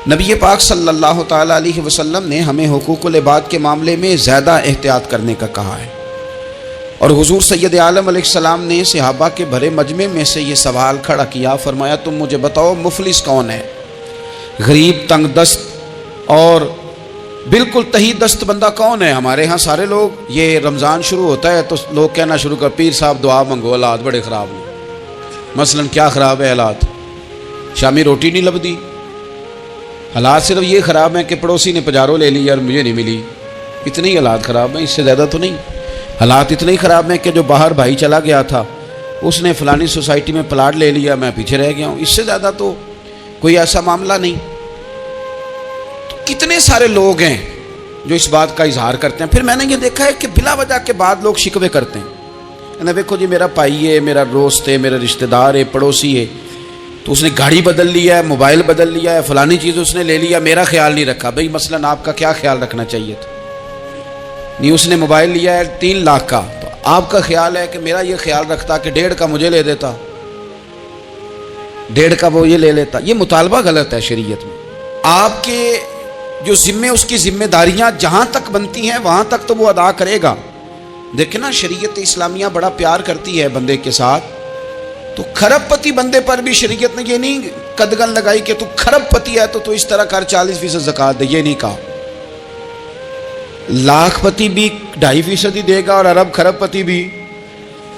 نبی پاک صلی اللہ تعالیٰ علیہ وسلم نے ہمیں حقوق العباد کے معاملے میں زیادہ احتیاط کرنے کا کہا ہے، اور حضور سید عالم علیہ السلام نے صحابہ کے بھرے مجمع میں سے یہ سوال کھڑا کیا، فرمایا تم مجھے بتاؤ مفلس کون ہے؟ غریب، تنگ دست اور بالکل تہی دست بندہ کون ہے؟ ہمارے ہاں سارے لوگ یہ رمضان شروع ہوتا ہے تو لوگ کہنا شروع کر پیر صاحب دعا منگو، حالات بڑے خراب ہیں۔ مثلا کیا خراب ہے حالات؟ شامی روٹی نہیں لبدی، حالات صرف یہ خراب ہیں کہ پڑوسی نے پجارو لے لی اور مجھے نہیں ملی، اتنے ہی حالات خراب ہیں، اس سے زیادہ تو نہیں۔ حالات اتنے ہی خراب ہیں کہ جو باہر بھائی چلا گیا تھا اس نے فلانی سوسائٹی میں پلاٹ لے لیا، میں پیچھے رہ گیا ہوں، اس سے زیادہ تو کوئی ایسا معاملہ نہیں۔ تو کتنے سارے لوگ ہیں جو اس بات کا اظہار کرتے ہیں۔ پھر میں نے یہ دیکھا ہے کہ بلا وجہ کے بعد لوگ شکوے کرتے ہیں، دیکھو جی میرا بھائی ہے، میرا دوست ہے، میرا رشتہ دار ہے، پڑوسی ہے، تو اس نے گاڑی بدل لیا ہے، موبائل بدل لیا ہے، فلانی چیز اس نے لے لیا، میرا خیال نہیں رکھا۔ بھئی مثلا آپ کا کیا خیال رکھنا چاہیے تھا؟ نہیں، اس نے موبائل لیا ہے 3 لاکھ کا، تو آپ کا خیال ہے کہ میرا یہ خیال رکھتا کہ 1.5 کا مجھے لے دیتا، 1.5 کا وہ یہ لے لیتا۔ یہ مطالبہ غلط ہے شریعت میں۔ آپ کے جو ذمے، اس کی ذمہ داریاں جہاں تک بنتی ہیں وہاں تک تو وہ ادا کرے گا۔ دیکھیں نا، شریعت اسلامیہ بڑا پیار کرتی ہے بندے کے ساتھ، تو کھرب پتی بندے پر بھی شریعت نے یہ نہیں قدغن لگائی کہ تو کھرب پتی ہے تو اس طرح کر 40% زکوٰۃ دے، یہ نہیں کہا۔ لاکھ پتی بھی 2.5% ہی دے گا اور ارب کھرب پتی بھی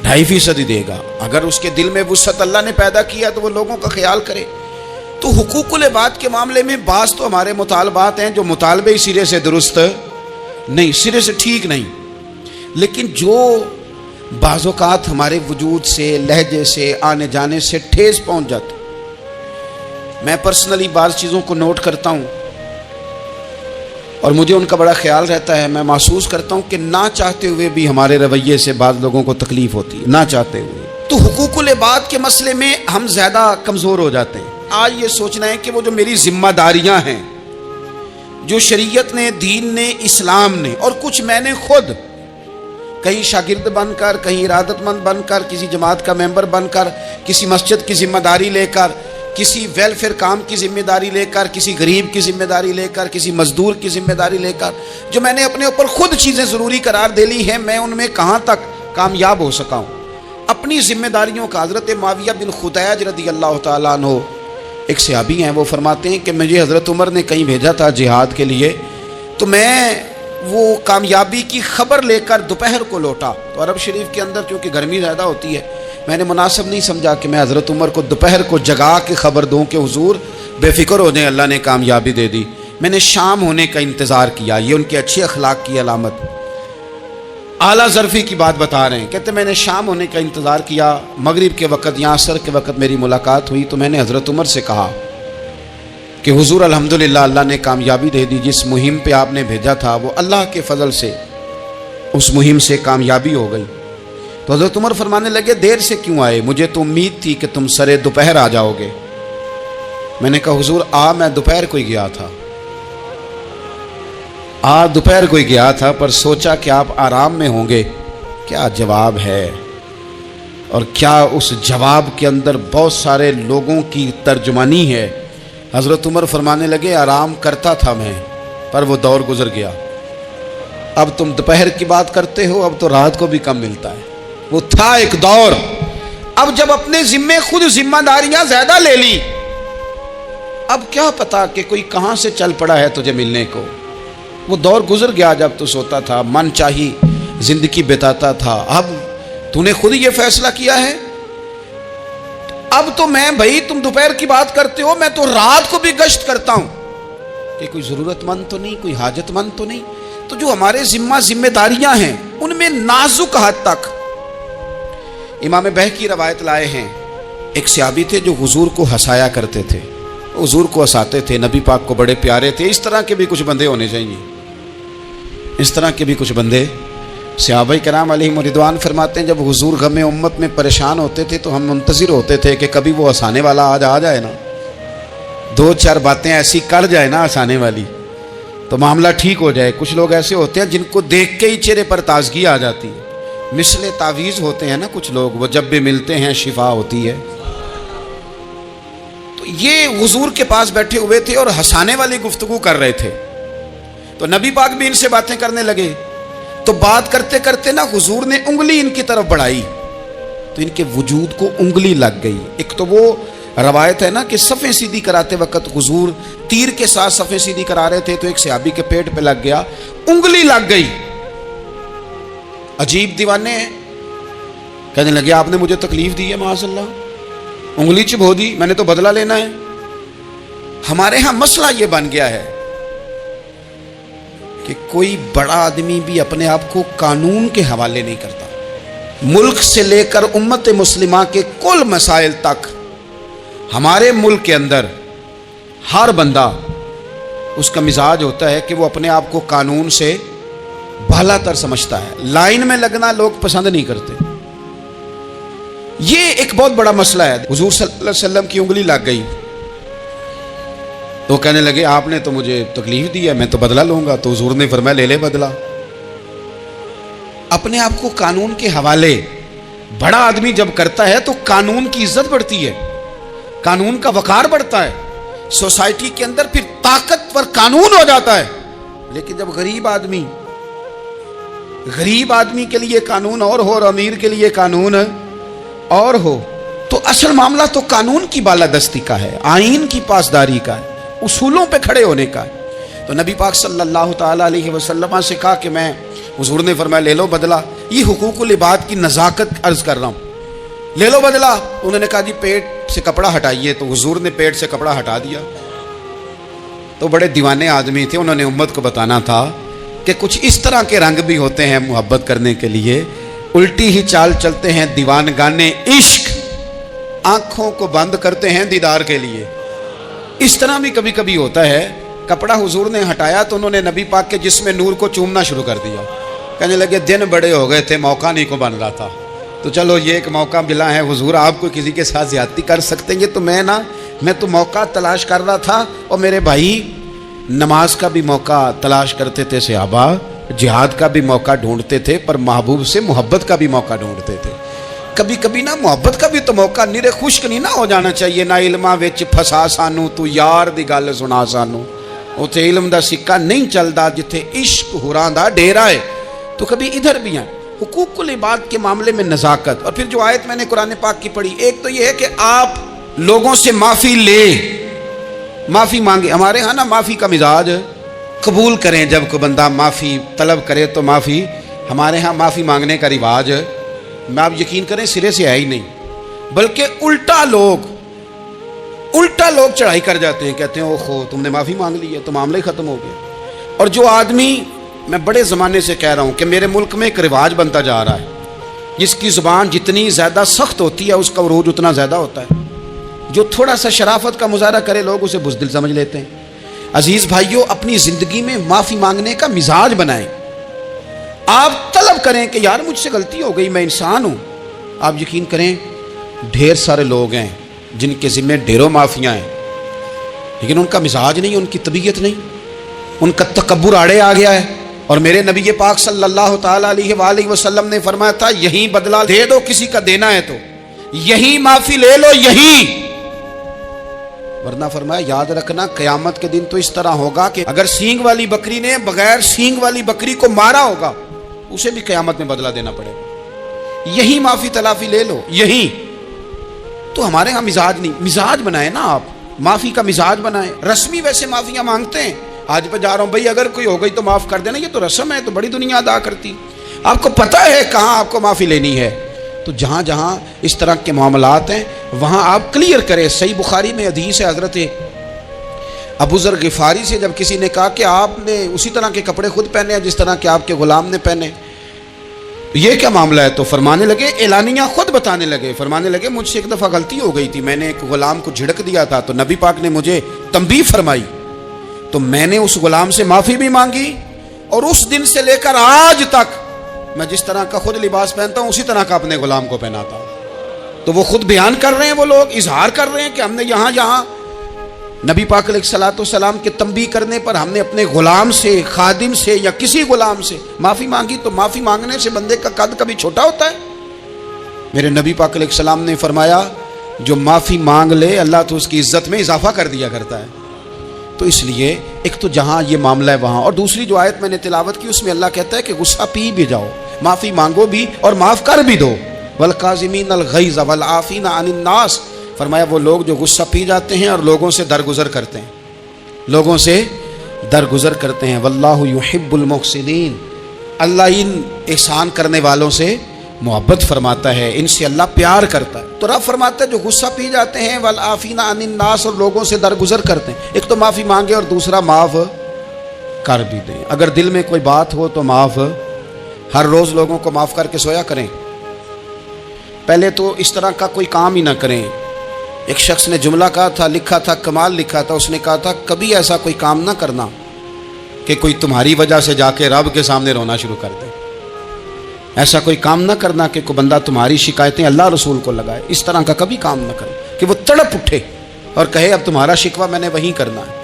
2.5% ہی دے گا۔ اگر اس کے دل میں وسعت اللہ نے پیدا کیا تو وہ لوگوں کا خیال کرے۔ تو حقوق العباد کے معاملے میں بعض تو ہمارے مطالبات ہیں جو مطالبے سرے سے درست نہیں، سرے سے ٹھیک نہیں، لیکن جو بعض اوقات ہمارے وجود سے، لہجے سے، آنے جانے سے ٹھیس پہنچ جاتے، میں پرسنلی بعض چیزوں کو نوٹ کرتا ہوں اور مجھے ان کا بڑا خیال رہتا ہے۔ میں محسوس کرتا ہوں کہ نہ چاہتے ہوئے بھی ہمارے رویے سے بعض لوگوں کو تکلیف ہوتی ہے، نہ چاہتے ہوئے۔ تو حقوق العباد کے مسئلے میں ہم زیادہ کمزور ہو جاتے ہیں۔ آج یہ سوچنا ہے کہ وہ جو میری ذمہ داریاں ہیں، جو شریعت نے، دین نے، اسلام نے، اور کچھ میں نے خود کہیں شاگرد بن کر، کہیں ارادت مند بن کر، کسی جماعت کا ممبر بن کر، کسی مسجد کی ذمہ داری لے کر، کسی ویلفیئر کام کی ذمہ داری لے کر، کسی غریب کی ذمہ داری لے کر، کسی مزدور کی ذمہ داری لے کر، جو میں نے اپنے اوپر خود چیزیں ضروری قرار دے لی ہیں، میں ان میں کہاں تک کامیاب ہو سکا ہوں اپنی ذمہ داریوں کا۔ حضرت معاویہ بن خدیج رضی اللہ تعالیٰ عنہ ایک صحابی ہیں، وہ فرماتے ہیں کہ مجھے حضرت عمر نے کہیں بھیجا تھا جہاد کے لیے، تو میں وہ کامیابی کی خبر لے کر دوپہر کو لوٹا، تو عرب شریف کے اندر چونکہ گرمی زیادہ ہوتی ہے، میں نے مناسب نہیں سمجھا کہ میں حضرت عمر کو دوپہر کو جگا کے خبر دوں کہ حضور بے فکر ہو جائیں، اللہ نے کامیابی دے دی۔ میں نے شام ہونے کا انتظار کیا، یہ ان کے اچھے اخلاق کی علامت، اعلیٰ ظرفی کی بات بتا رہے ہیں۔ کہتے میں نے شام ہونے کا انتظار کیا، مغرب کے وقت یا عصر کے وقت میری ملاقات ہوئی، تو میں نے حضرت عمر سے کہا کہ حضور الحمدللہ اللہ نے کامیابی دے دی، جس مہم پہ آپ نے بھیجا تھا وہ اللہ کے فضل سے اس مہم سے کامیابی ہو گئی۔ تو حضرت عمر فرمانے لگے دیر سے کیوں آئے؟ مجھے تو امید تھی کہ تم سرے دوپہر آ جاؤ گے۔ میں نے کہا حضور میں دوپہر کو ہی گیا تھا، دوپہر کو ہی گیا تھا، پر سوچا کہ آپ آرام میں ہوں گے۔ کیا جواب ہے، اور کیا اس جواب کے اندر بہت سارے لوگوں کی ترجمانی ہے۔ حضرت عمر فرمانے لگے آرام کرتا تھا میں، پر وہ دور گزر گیا، اب تم دوپہر کی بات کرتے ہو، اب تو رات کو بھی کم ملتا ہے۔ وہ تھا ایک دور، اب جب اپنے ذمے خود ذمہ داریاں زیادہ لے لی، اب کیا پتا کہ کوئی کہاں سے چل پڑا ہے تجھے ملنے کو۔ وہ دور گزر گیا جب تو سوتا تھا، من چاہی زندگی بتاتا تھا، اب تو نے خود یہ فیصلہ کیا ہے، اب تو میں بھائی تم دوپہر کی بات کرتے ہو، میں تو رات کو بھی گشت کرتا ہوں کہ کوئی ضرورت مند تو نہیں، کوئی حاجت مند تو نہیں۔ تو جو ہمارے ذمہ داریاں ہیں ان میں نازک حد تک، امام بہقی روایت لائے ہیں، ایک صحابی تھے جو حضور کو ہنسایا کرتے تھے، حضور کو ہنساتے تھے، نبی پاک کو بڑے پیارے تھے۔ اس طرح کے بھی کچھ بندے ہونے چاہیے، اس طرح کے بھی کچھ بندے۔ صحابہ کرام علیہم رضوان فرماتے ہیں جب حضور غم امت میں پریشان ہوتے تھے تو ہم منتظر ہوتے تھے کہ کبھی وہ ہنسانے والا آ جائے نا، 2-4 باتیں ایسی کر جائے نا ہنسانے والی، تو معاملہ ٹھیک ہو جائے۔ کچھ لوگ ایسے ہوتے ہیں جن کو دیکھ کے ہی چہرے پر تازگی آ جاتی ہے، مثل تعویذ ہوتے ہیں نا کچھ لوگ، وہ جب بھی ملتے ہیں شفا ہوتی ہے۔ تو یہ حضور کے پاس بیٹھے ہوئے تھے اور ہنسانے والی گفتگو کر رہے تھے، تو نبی پاک بھی ان سے باتیں کرنے لگے، تو بات کرتے کرتے نا حضور نے انگلی ان کی طرف بڑھائی تو ان کے وجود کو انگلی لگ گئی۔ ایک تو وہ روایت ہے نا کہ صفیں سیدھی کراتے وقت حضور تیر کے ساتھ صفیں سیدھی کرا رہے تھے تو ایک صحابی کے پیٹ پہ لگ گیا، انگلی لگ گئی۔ عجیب دیوانے ہیں، کہنے لگے آپ نے مجھے تکلیف دی ہے، معاذ اللہ، انگلی چبھو دی، میں نے تو بدلہ لینا ہے۔ ہمارے ہاں مسئلہ یہ بن گیا ہے کہ کوئی بڑا آدمی بھی اپنے آپ کو قانون کے حوالے نہیں کرتا۔ ملک سے لے کر امت مسلمہ کے کل مسائل تک ہمارے ملک کے اندر ہر بندہ اس کا مزاج ہوتا ہے کہ وہ اپنے آپ کو قانون سے بالا تر سمجھتا ہے۔ لائن میں لگنا لوگ پسند نہیں کرتے۔ یہ ایک بہت بڑا مسئلہ ہے۔ حضور صلی اللہ علیہ وسلم کی انگلی لگ گئی تو کہنے لگے آپ نے تو مجھے تکلیف دی ہے، میں تو بدلہ لوں گا۔ تو حضور نے فرمایا لے لے بدلہ۔ اپنے آپ کو قانون کے حوالے بڑا آدمی جب کرتا ہے تو قانون کی عزت بڑھتی ہے، قانون کا وقار بڑھتا ہے، سوسائٹی کے اندر پھر طاقتور قانون ہو جاتا ہے۔ لیکن جب غریب آدمی کے لیے قانون اور ہو اور امیر کے لیے قانون اور ہو، تو اصل معاملہ تو قانون کی بالادستی کا ہے، آئین کی پاسداری کا ہے، اصولوں پہ کھڑے ہونے کا ہے۔ تو نبی پاک صلی اللہ تعالی علیہ وسلم سے کہا کہ میں، حضور نے فرمایا لے لو بدلہ۔ یہ حقوق العباد کی نزاکت عرض کر رہا ہوں، لے لو بدلہ۔ انہوں نے کہا جی پیٹ سے کپڑا ہٹائیے، تو حضور نے پیٹ سے کپڑا ہٹا دیا۔ تو بڑے دیوانے آدمی تھے، انہوں نے امت کو بتانا تھا کہ کچھ اس طرح کے رنگ بھی ہوتے ہیں محبت کرنے کے لیے، الٹی ہی چال چلتے ہیں دیوان گانے عشق، آنکھوں کو بند کرتے ہیں دیدار کے لیے۔ اس طرح بھی کبھی کبھی ہوتا ہے۔ کپڑا حضور نے ہٹایا تو انہوں نے نبی پاک کے جسم نور کو چومنا شروع کر دیا، کہنے لگے دن بڑے ہو گئے تھے، موقع نہیں کو بن رہا تھا، تو چلو یہ ایک موقع ملا ہے، حضور آپ کو کسی کے ساتھ زیادتی کر سکتے ہیں، تو میں تو موقع تلاش کر رہا تھا۔ اور میرے بھائی نماز کا بھی موقع تلاش کرتے تھے صحابہ، جہاد کا بھی موقع ڈھونڈتے تھے، پر محبوب سے محبت کا بھی موقع ڈھونڈتے تھے۔ کبھی کبھی نا محبت کا بھی تو موقع نیرے خشک نہیں نہ ہو جانا چاہیے۔ نہ علماں وچ پھسا سانو تو یار دی گل سنا سانو، اتنے علم دا سکہ نہیں چلدا جتھے عشق ہوراں دا ڈیرا ہے۔ تو کبھی ادھر بھی ہیں حقوق العباد کے معاملے میں نزاکت۔ اور پھر جو آیت میں نے قرآن پاک کی پڑھی، ایک تو یہ ہے کہ آپ لوگوں سے معافی لیں، معافی مانگیں۔ ہمارے ہاں نا معافی کا مزاج، قبول کریں جب کوئی بندہ معافی طلب کرے تو معافی۔ ہمارے ہاں معافی مانگنے کا رواج، میں آپ یقین کریں سرے سے ہے ہی نہیں، بلکہ الٹا لوگ چڑھائی کر جاتے ہیں، کہتے ہیں اوہو تم نے معافی مانگ لی ہے تو معاملہ ہی ختم ہو گیا۔ اور جو آدمی، میں بڑے زمانے سے کہہ رہا ہوں کہ میرے ملک میں ایک رواج بنتا جا رہا ہے، جس کی زبان جتنی زیادہ سخت ہوتی ہے اس کا عروج اتنا زیادہ ہوتا ہے۔ جو تھوڑا سا شرافت کا مظاہرہ کرے لوگ اسے بزدل سمجھ لیتے ہیں۔ عزیز بھائیوں، اپنی زندگی میں معافی مانگنے کا مزاج بنائیں۔ آپ طلب کریں کہ یار مجھ سے غلطی ہو گئی، میں انسان ہوں۔ آپ یقین کریں ڈھیر سارے لوگ ہیں جن کے ذمہ ڈھیروں معافیاں ہیں، لیکن ان کا مزاج نہیں، ان کی طبیعت نہیں، ان کا تکبر آڑے آ گیا ہے۔ اور میرے نبی پاک صلی اللہ تعالی علیہ وآلہ وسلم نے فرمایا تھا یہیں بدلہ دے دو، کسی کا دینا ہے تو یہیں معافی لے لو، یہیں۔ ورنہ فرمایا یاد رکھنا قیامت کے دن تو اس طرح ہوگا کہ اگر سینگ والی بکری نے بغیر سینگ والی بکری کو مارا ہوگا، اسے بھی قیامت میں بدلہ دینا پڑے گا۔ یہی معافی تلافی لے لو، یہی۔ تو ہمارے ہاں مزاج نہیں، مزاج بنائیں نا آپ، معافی کا مزاج بنائیں۔ رسمی ویسے معافیاں مانگتے ہیں، آج پہ جا رہا ہوں بھائی اگر کوئی ہو گئی تو معاف کر دینا، یہ تو رسم ہے، تو بڑی دنیا ادا کرتی۔ آپ کو پتہ ہے کہاں آپ کو معافی لینی ہے، تو جہاں جہاں اس طرح کے معاملات ہیں وہاں آپ کلیئر کریں۔ صحیح بخاری میں حدیث ہے حضرت ابو ذر غفاری سے، جب کسی نے کہا کہ آپ نے اسی طرح کے کپڑے خود پہنے ہیں جس طرح کہ آپ کے غلام نے پہنے، یہ کیا معاملہ ہے؟ تو فرمانے لگے، اعلانیہ خود بتانے لگے، فرمانے لگے مجھ سے ایک دفعہ غلطی ہو گئی تھی، میں نے ایک غلام کو جھڑک دیا تھا، تو نبی پاک نے مجھے تنبیہ فرمائی، تو میں نے اس غلام سے معافی بھی مانگی، اور اس دن سے لے کر آج تک میں جس طرح کا خود لباس پہنتا ہوں اسی طرح کا اپنے غلام کو پہناتا ہوں۔ تو وہ خود بیان کر رہے ہیں، وہ لوگ اظہار کر رہے ہیں کہ ہم نے یہاں نبی پاک علیہ الصلوۃ والسلام کے تنبیہ کرنے پر ہم نے اپنے غلام سے، خادم سے یا کسی غلام سے معافی مانگی۔ تو معافی مانگنے سے بندے کا قد کبھی چھوٹا ہوتا ہے؟ میرے نبی پاک علیہ السلام نے فرمایا جو معافی مانگ لے اللہ تو اس کی عزت میں اضافہ کر دیا کرتا ہے. تو اس لیے ایک تو جہاں یہ معاملہ ہے وہاں، اور دوسری جو آیت میں نے تلاوت کی اس میں اللہ کہتا ہے کہ غصہ پی بھی جاؤ، معافی مانگو بھی اور معاف کر بھی دو. والکاظمین الغیظ والعافین عن الناس، فرمایا وہ لوگ جو غصہ پی جاتے ہیں اور لوگوں سے درگزر کرتے ہیں، لوگوں سے درگزر کرتے ہیں. واللہ یحب المحسنین، اللہ ان احسان کرنے والوں سے محبت فرماتا ہے، ان سے اللہ پیار کرتا ہے. تو رب فرماتا ہے جو غصہ پی جاتے ہیں والعافین عن الناس، اور لوگوں سے درگزر کرتے ہیں، ایک تو معافی مانگے اور دوسرا معاف کر بھی دیں. اگر دل میں کوئی بات ہو تو معاف، ہر روز لوگوں کو معاف کر کے سویا کریں. پہلے تو اس طرح کا کوئی کام ہی نہ کریں. ایک شخص نے جملہ کہا تھا، لکھا تھا، کمال لکھا تھا، اس نے کہا تھا کبھی ایسا کوئی کام نہ کرنا کہ کوئی تمہاری وجہ سے جا کے رب کے سامنے رونا شروع کر دے. ایسا کوئی کام نہ کرنا کہ کوئی بندہ تمہاری شکایتیں اللہ رسول کو لگائے. اس طرح کا کبھی کام نہ کرے کہ وہ تڑپ اٹھے اور کہے اب تمہارا شکوہ میں نے وہیں کرنا ہے.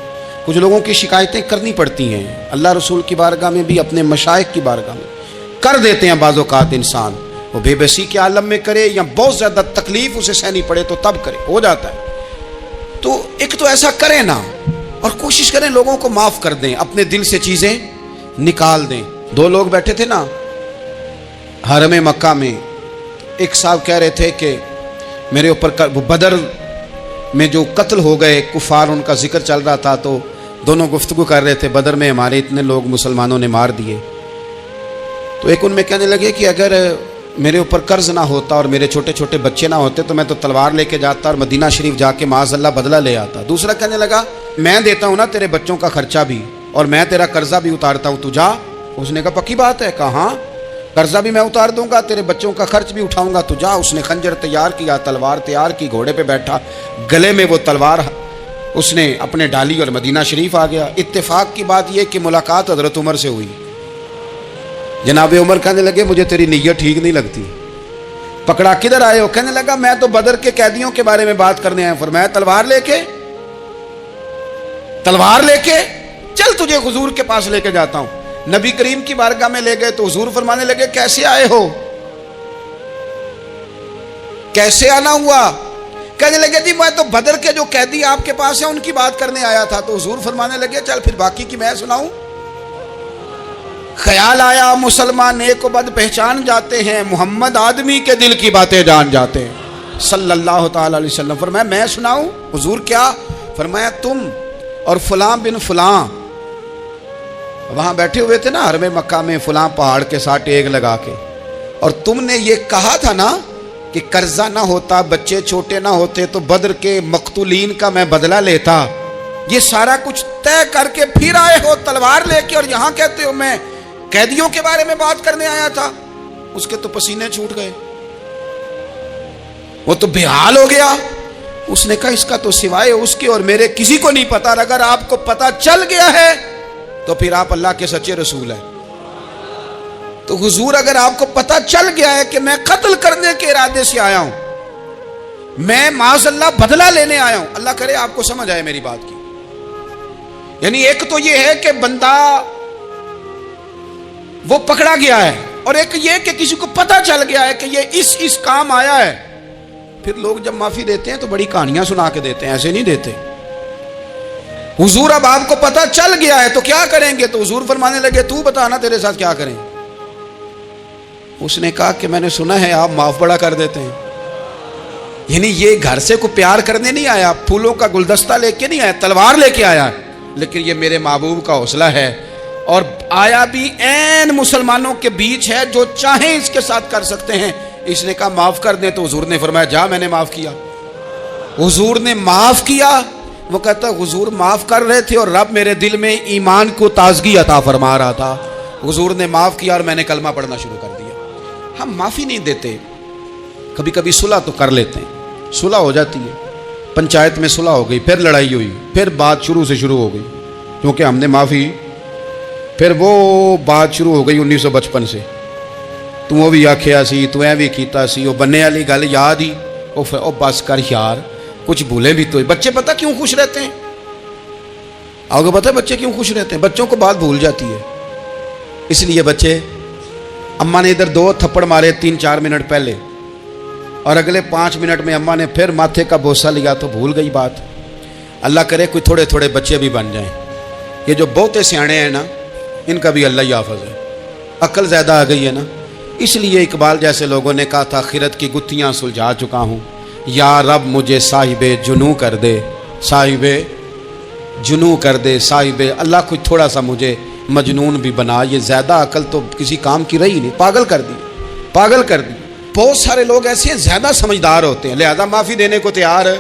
کچھ لوگوں کی شکایتیں کرنی پڑتی ہیں اللہ رسول کی بارگاہ میں بھی، اپنے مشائخ کی بارگاہ میں کر دیتے ہیں. بعض اوقات انسان وہ بے بسی کے عالم میں کرے یا بہت زیادہ تکلیف اسے سہنی پڑے تو تب کرے، ہو جاتا ہے. تو ایک تو ایسا کریں نا، اور کوشش کریں لوگوں کو معاف کر دیں، اپنے دل سے چیزیں نکال دیں. دو لوگ بیٹھے تھے نا حرم مکہ میں، ایک صاحب کہہ رہے تھے کہ میرے اوپر بدر میں جو قتل ہو گئے کفار، ان کا ذکر چل رہا تھا، تو دونوں گفتگو کر رہے تھے بدر میں ہمارے اتنے لوگ مسلمانوں نے مار دیے. تو ایک ان میں کہنے لگے کہ اگر میرے اوپر قرض نہ ہوتا اور میرے چھوٹے چھوٹے بچے نہ ہوتے تو میں تو تلوار لے کے جاتا اور مدینہ شریف جا کے معاذ اللہ بدلہ لے آتا. دوسرا کہنے لگا میں دیتا ہوں نا تیرے بچوں کا خرچہ بھی اور میں تیرا قرضہ بھی اتارتا ہوں، تو جا. اس نے کہا پکی بات ہے؟ کہا ہاں، قرضہ بھی میں اتار دوں گا، تیرے بچوں کا خرچ بھی اٹھاؤں گا، تو جا. اس نے خنجر تیار کیا، تلوار تیار کی، گھوڑے پہ بیٹھا، گلے میں وہ تلوار اس نے اپنے ڈالی اور مدینہ شریف آ گیا. اتفاق کی بات یہ کہ ملاقات حضرت عمر سے ہوئی. جناب عمر کہنے لگے مجھے تیری نیت ٹھیک نہیں لگتی. پکڑا کدھر آئے ہو؟ کہنے لگا میں تو بدر کے قیدیوں کے بارے میں بات کرنے آیا. فرمایا تلوار لے کے چل تجھے حضور کے پاس لے کے جاتا ہوں. نبی کریم کی بارگاہ میں لے گئے تو حضور فرمانے لگے کیسے آئے ہو، کیسے آنا ہوا؟ کہنے لگے جی میں تو بدر کے جو قیدی آپ کے پاس ہیں ان کی بات کرنے آیا تھا. تو حضور فرمانے لگے چل پھر باقی کی میں سناؤں. خیال آیا مسلمان نیک و بد پہچان جاتے ہیں، محمد آدمی کے دل کی باتیں جان جاتے ہیں صلی اللہ تعالی علیہ وسلم. فرمایا میں سناؤں؟ حضور کیا؟ فرمایا تم اور فلاں بن فلاں وہاں بیٹھے ہوئے تھے نا حرم مکہ میں فلاں پہاڑ کے ساتھ ٹیک لگا کے، اور تم نے یہ کہا تھا نا کہ قرضہ نہ ہوتا، بچے چھوٹے نہ ہوتے تو بدر کے مقتولین کا میں بدلہ لیتا. یہ سارا کچھ طے کر کے پھر آئے ہو تلوار لے کے، اور یہاں کہتے ہو میں قیدیوں کے بارے میں بات کرنے آیا تھا. اس کے تو پسینے چھوٹ گئے، وہ تو بے حال ہو گیا. اس نے کہا اس کا تو سوائے اس کے اور میرے کسی کو نہیں پتا، اگر آپ کو پتا چل گیا ہے تو پھر آپ اللہ کے سچے رسول ہیں. تو حضور اگر آپ کو پتا چل گیا ہے کہ میں قتل کرنے کے ارادے سے آیا ہوں، میں معاذ اللہ بدلہ لینے آیا ہوں، اللہ کرے آپ کو سمجھ آئے میری بات کی. یعنی ایک تو یہ ہے کہ بندہ وہ پکڑا گیا ہے، اور ایک یہ کہ کسی کو پتا چل گیا ہے کہ یہ اس کام آیا ہے. پھر لوگ جب معافی دیتے ہیں تو بڑی کہانیاں سنا کے دیتے ہیں، ایسے نہیں دیتے. حضور اب آپ کو پتا چل گیا ہے تو کیا کریں گے؟ تو حضور فرمانے لگے تو بتانا تیرے ساتھ کیا کریں. اس نے کہا کہ میں نے سنا ہے آپ معاف بڑا کر دیتے ہیں. یعنی یہ گھر سے کوئی پیار کرنے نہیں آیا، پھولوں کا گلدستہ لے کے نہیں آیا، تلوار لے کے آیا، لیکن یہ میرے محبوب کا حوصلہ ہے. اور آیا بھی عین مسلمانوں کے بیچ ہے، جو چاہیں اس کے ساتھ کر سکتے ہیں. اس نے کہا معاف کر دیں، تو حضور نے فرمایا جا میں نے معاف کیا. حضور نے معاف کیا. وہ کہتا حضور معاف کر رہے تھے اور رب میرے دل میں ایمان کو تازگی عطا فرما رہا تھا. حضور نے معاف کیا اور میں نے کلمہ پڑھنا شروع کر دیا. ہم معافی نہیں دیتے، کبھی کبھی صلح تو کر لیتے ہیں، صلح ہو جاتی ہے، پنچایت میں صلح ہو گئی، پھر لڑائی ہوئی، پھر بات شروع سے شروع ہو گئی کیونکہ ہم نے معافی، پھر وہ بات شروع ہو گئی 1955 سے. تو وہ بھی آکھیا سی، تو اے بھی کیتا سی، وہ بننے والی گل یاد ہی، او بس کر یار، کچھ بھولے بھی تو. بچے پتہ کیوں خوش رہتے ہیں؟ آپ کو پتہ ہے بچے کیوں خوش رہتے ہیں؟ بچوں کو بات بھول جاتی ہے. اس لیے بچے، اماں نے ادھر 2 تھپڑ مارے 3-4 منٹ پہلے، اور اگلے 5 منٹ میں اماں نے پھر ماتھے کا بوسہ لیا تو بھول گئی بات. اللہ کرے کوئی تھوڑے تھوڑے بچے بھی بن جائیں. یہ جو بہتے سیانے ہیں نا ان کا بھی اللہ ہی حافظ ہے. عقل زیادہ آ گئی ہے نا. اس لیے اقبال جیسے لوگوں نے کہا تھا خرد کی گتھیاں سلجھا چکا ہوں, یا رب مجھے صاحب جنوں کر دے, صاحب جنوں کر دے, صاحب اللہ کچھ تھوڑا سا مجھے مجنون بھی بنا. یہ زیادہ عقل تو کسی کام کی رہی نہیں, پاگل کر دی, پاگل کر دی. بہت سارے لوگ ایسے ہیں زیادہ سمجھدار ہوتے ہیں, لہذا معافی دینے کو تیار ہے.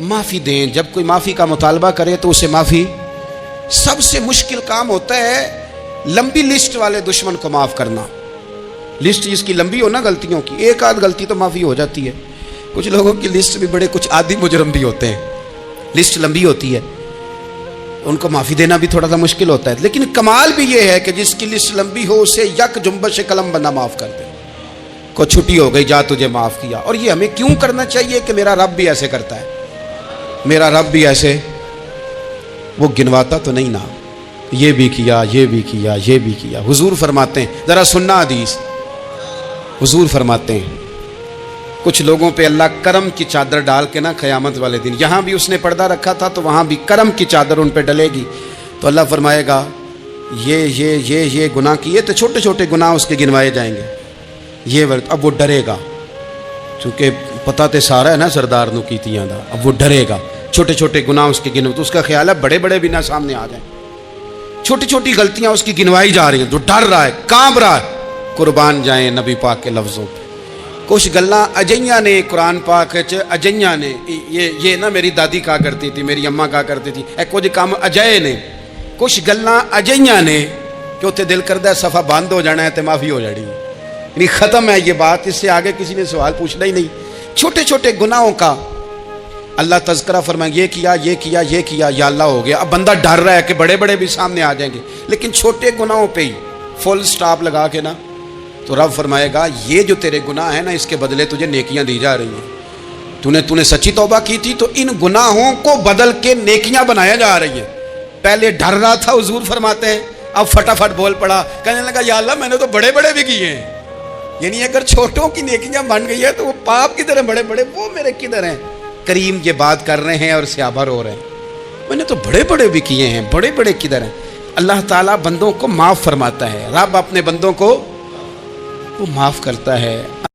معافی دیں. جب کوئی معافی کا مطالبہ کرے تو اسے معافی. سب سے مشکل کام ہوتا ہے لمبی لسٹ والے دشمن کو معاف کرنا. لسٹ جس کی لمبی ہو نا غلطیوں کی, ایک آدھ غلطی تو معافی ہو جاتی ہے. کچھ لوگوں کی لسٹ بھی بڑے کچھ عادی مجرم بھی ہوتے ہیں, لسٹ لمبی ہوتی ہے, ان کو معافی دینا بھی تھوڑا سا مشکل ہوتا ہے. لیکن کمال بھی یہ ہے کہ جس کی لسٹ لمبی ہو اسے یک جنبش قلم بندہ معاف کر دے. کو چھٹی ہو گئی, جا تجھے معاف کیا. اور یہ ہمیں کیوں کرنا چاہیے کہ میرا رب بھی ایسے کرتا ہے, میرا رب بھی ایسے, وہ گنواتا تو نہیں نا, یہ بھی کیا, یہ بھی کیا, یہ بھی کیا. حضور فرماتے ہیں, ذرا سننا حدیث, حضور فرماتے ہیں کچھ لوگوں پہ اللہ کرم کی چادر ڈال کے نا قیامت والے دن, یہاں بھی اس نے پردہ رکھا تھا تو وہاں بھی کرم کی چادر ان پہ ڈلے گی. تو اللہ فرمائے گا یہ گناہ کیے تو چھوٹے چھوٹے گناہ اس کے گنوائے جائیں گے. یہ اب وہ ڈرے گا, چونکہ پتہ تے سارا ہے نا سردار نو کیتیاں دا. اب وہ ڈرے گا, چھوٹے چھوٹے گناہ اس کے گنو, تو اس کا خیال ہے بڑے بڑے بھی نہ سامنے آ جائیں. چھوٹی چھوٹی غلطیاں اس کی گنوائی جا رہی ہیں, تو ڈر رہا ہے, کانپ رہا ہے. قربان جائیں نبی پاک کے لفظوں پہ. کچھ گلاں اجیاں نے قرآن پاک اجیاں نے, یہ نا میری دادی کہا کرتی تھی, میری اماں کہا کرتی تھی, اے کچھ کام اجائے نے, کچھ گلاں اجیاں نے کہ اتنے دل کردہ ہے صفحہ بند ہو جانا ہے تو معافی ہو جانی ہے, یعنی ختم ہے یہ بات, اس سے آگے کسی نے سوال پوچھنا ہی نہیں. چھوٹے چھوٹے گناہوں کا اللہ تذکرہ فرمائیں, یہ کیا, یہ کیا, یہ کیا, یا اللہ ہو گیا. اب بندہ ڈر رہا ہے کہ بڑے بڑے بھی سامنے آ جائیں گے, لیکن چھوٹے گناہوں پہ ہی فل سٹاپ لگا کے نا, تو رب فرمائے گا یہ جو تیرے گناہ ہیں نا اس کے بدلے تجھے نیکیاں دی جا رہی ہیں. تو نے سچی توبہ کی تھی تو ان گناہوں کو بدل کے نیکیاں بنایا جا رہی ہیں. پہلے ڈر رہا تھا, حضور فرماتے ہیں, اب فٹافٹ بول پڑا, کہنے لگا یا اللہ میں نے تو بڑے بڑے بھی کیے ہیں. یعنی اگر چھوٹوں کی نیکیاں بن گئی ہے تو وہ پاپ کدھر ہیں, بڑے بڑے وہ میرے کدھر ہیں. کریم یہ بات کر رہے ہیں اور صحابہ رو رہے ہیں, میں نے تو بڑے بڑے بھی کیے ہیں, بڑے بڑے کدھر ہیں. اللہ تعالیٰ بندوں کو معاف فرماتا ہے, رب اپنے بندوں کو وہ معاف کرتا ہے.